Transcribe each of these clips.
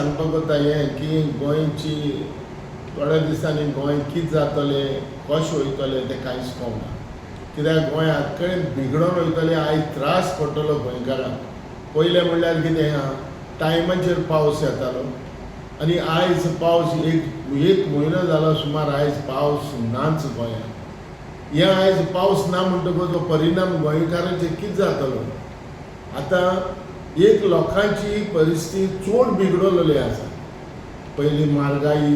सांगपाक वता हें की गोंयची थोड्या दिसांनी गोंय कितें जातलें कशें वयतलें तें कांयच कळना. कित्याक गोंय आख्खें बिगडोन वयतलें. आयज त्रास पडटलो गोंयकारांक. पयलें म्हणल्यार कितें आहा, टायमाचेर पावस येतालो आनी आयज पावस एक म्हयनो जालो सुमार आयज पावस नाच गोंयांत. हें आयज पावस ना म्हणटकूच तो परिणाम गोंयकारांचेर कितें जातलो. आतां एक लोकांची परिस्थिती चड बिगडलेली आसा. पयलीं म्हारगाई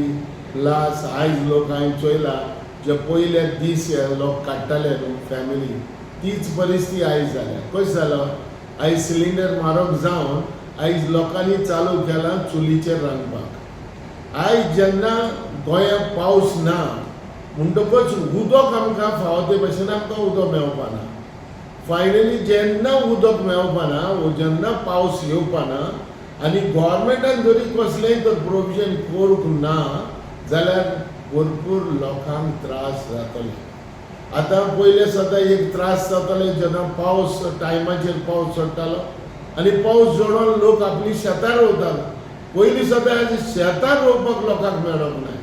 प्लस आयज लोक हांवें चोयला जे पयले दीस लोक काडटाले न्हू फॅमिली, तीच परिस्थिती आयज जाल्या. कशें जालो, आयज सिलिंडर म्हारग जावन आयज लोकांनी चालू केलां चुलीचेर रांदपाक. आयज जेन्ना गोंयांत पावस ना म्हणटकूच उदक आमकां फावो ते भशेन आमकां उदक मेळपाना. फायनली जेन्ना उदक मेळपाना वो जेन्ना पावस येवपाना आनी गोवोरमेंटान जरी कसलेंय तर प्रोविजन करूंक ना जाल्यार भरपूर लोकांक त्रास जातले. आतां पयले सद्दां एक त्रास जाताले जेन्ना पावस टायमाचेर पावस चडटालो आनी पावस चडोन लोक आपली शेतां रोवताले. पयलीं सद्दां शेतां रोवपाक लोकांक मेळोंक ना.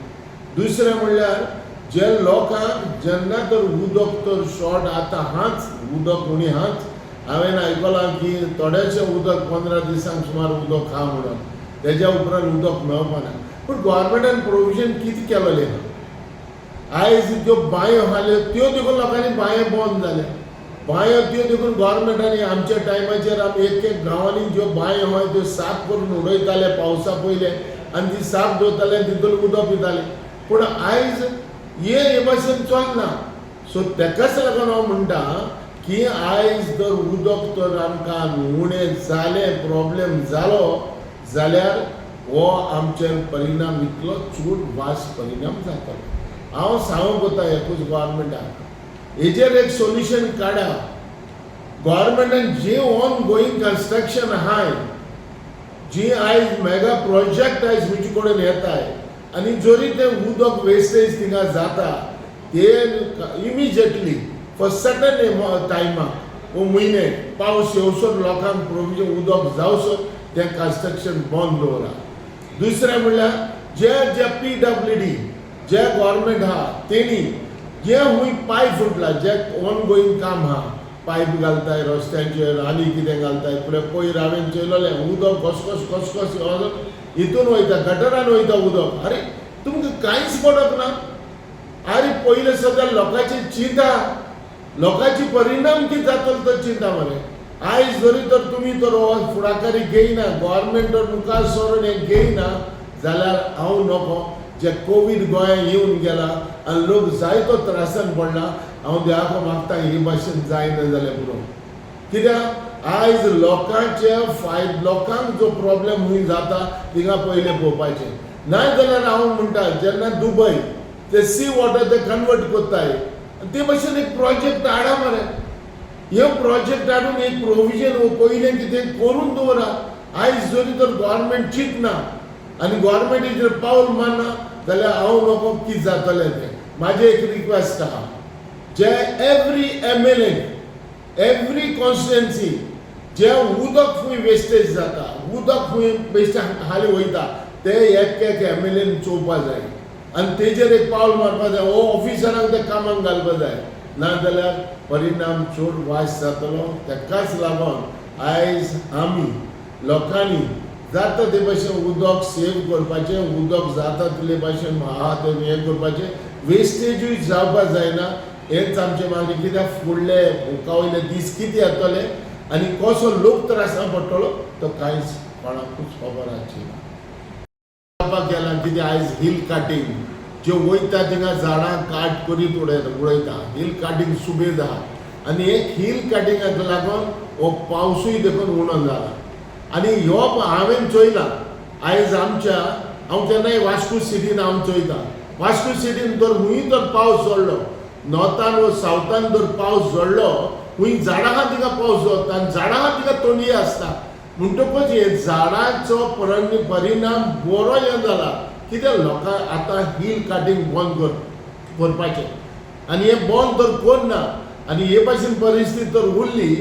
दुसरें म्हणल्यार जे लोकांक जेन्ना तर उदक तर शॉर्ट आतां हाच उदक उणी हाच. हांवें आयकलां की थोडेशें उदक 15 दिसांक सुमार उदक हा म्हणून, तेज्या उपरांत उदक मेळपाना. पूण गोवोरमेंटान प्रोविजन कितें केलोलें ना. आयज ज्यो बांयो आहाल्यो त्यो देखून लोकांनी बांयो बंद जाल्या. बांयो त्यो देखून गोवोरमेंटांनी आमच्या टायमाचेर आमी एक गांवांनी ज्यो बांयो आहाय त्यो साफ करून उडयताले पावसा पयलें आनी ती साफ दवरताले, तितून उदक पिताले. पूण आयज हे भाशेन चलना. सो तेकाच लागून हांव म्हणटा की आयज जर उदक तर आमकां उणें जालें, प्रॉब्लेम जालो जाल्यार हो आमचेर परिणाम इतलो चड वायट परिणाम जातलो. हांव सांगूंक वता एकूच गोवोरमेंटाक, हेजेर एक सोल्युशन काडा. गोवोरमेंटान जे ऑन गोईंग कन्स्ट्रक्शन आहाय, जी आयज मेगा प्रोजेक्ट आयज तुजे कडेन येताय आनी जरी ते उदक वेस्टेज थिंगा जाता ते इमिजिएटली फॉर सर्टन टायमाक वो म्हयने पावस येवसर लोकांक प्रोविजन उदक जावसर तें कन्स्ट्रक्शन बंद दवरा. दुसरें म्हणल्यार जे PWD जे गोवोरमेंट आहा तेणी जे खूंय पायप फुटला, जे ऑन गोईंग काम आहा, पायप घालताय रस्त्यांचेर आनी कितें घालताय, पयर हांवें चोयलोलें उदक घसघस हितून वयता, गटरान वयता उदक. अरे तुमकां कांयच पडत ना. अरे पयले सद्दां लोकांची चिंता, लोकांची परिणाम कितें जातलो तो चिंता मरे. आयज जरी तर तुमी तर फुडाकारी घेयना, गोवोरमेंट तर मुखार सरून हें घेयना जाल्यार हांव नको. जे कोवीड गोंयांत येवन गेला आनी लोक जायतो त्रासान पडला, हांव देवाक मागता हे भाशेन जायना जाल्यार पुरो. कित्याक आयज लोकांक जो प्रॉब्लेम खूंय जाता थिंगा पयलें पळोवपाचें. नाजाल्यार हांव म्हणटा जेन्ना दुबय ते सी वॉटर ते कन्वर्ट कोत्ताय ते भाशेन एक प्रोजेक्ट हाडा मरे. हे प्रोजेक्ट हाडून एक प्रोविजन पयलें कितें करून दवरा. आयज जरी तर गोवोरमेंट चिंतना आनी गोवोरमेंटीचेर पावल मारना जाल्यार हांव नको कितें जातलें तें. म्हाजें एक रिक्वेस्ट आहा, जे एवरी MLA एवरी कॉन्स्टिट्युएन्सी जे उदक खूंय वेस्टेज जाता, उदक खूंय बेश्टें हाली वयता ते एक MLA चोवपा जाय आनी तेजेर एक पावल मारपा जाय. हो ऑफिसरांक ते कामाक घालपा जाय, नाजाल्यार परिणाम चड वायट जातलो. तेकाच लागून आयज आमी लोकांनी जाता ते भशेन उदक सेव करपाचें, उदक जाता तितले भशेन आहा तें हें करपाचें, वेस्टेजूय जावपा जायना. हेंच आमचें मागणी. कित्याक फुडले भुकावयले दीस कितें येतले आनी कसो लोक त्रासान पडटलो तो कांयच कोणाकूच खबर आसची ना. केलां कितें आयज हिल काटींग ज्यो वयता थिंगा झाडां काट करीत उडयता. हिल काटींग सुबेज आहा आनी एक हिल काटिंगाक लागून हो पावसूय देखून उणो जाला. आनी ह्यो हांवें चोयलां आयज हांव केन्नाय वास्को सिटीन हांव चोयतां. वास्को सिटीन जर खूंय तर पावस झडलो, नॉर्थान वा सावथान जर पावस झडलो, खूंय झाडां आहा तिका पावस झडटा आनी झाडां आहा तिका थंडी आसता. म्हणटकूच हे झाडांचो परिणाम बरो हें जाला. कित्याक लोकांक आतां हिल काटींग बंद करपाचें आनी हें बंद तर करना आनी हे भाशेन परिस्थिती तर उरली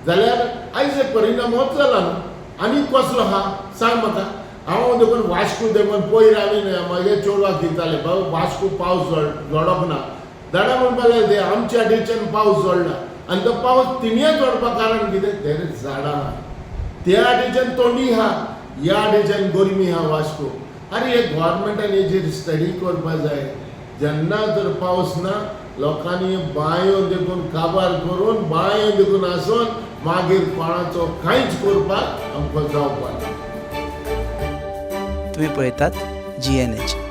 जाल्यार आयज परिणाम होच जाला न्हू. आनी कसलो आहा सांग म्हाका. हांव देखून वास्को देखून पयर हांवें म्हगे चेडवाक दितालें बाबा वास्को पावस झोडप ना दाडा म्हणपाक लागले ते आमच्या वाटेच्यान पावस झोडला आनी तो पावस तिणें झोडपाक कारण कितें तेरे झाडां आहा त्या वाटेच्यान थंडी आहा ह्या वाटेच्यान गरमी आहा वास्को अरे हे गोवोरमेंटान हेजेर स्टडी करपा जाय जेन्ना तर पावस ना लोकांनी बांयो देखून काबार करून बांयो देखून आसून मागीर कोणाचो कांयच करपाक आमकां जावपाक ना. तुम्ही पळयतात GNH.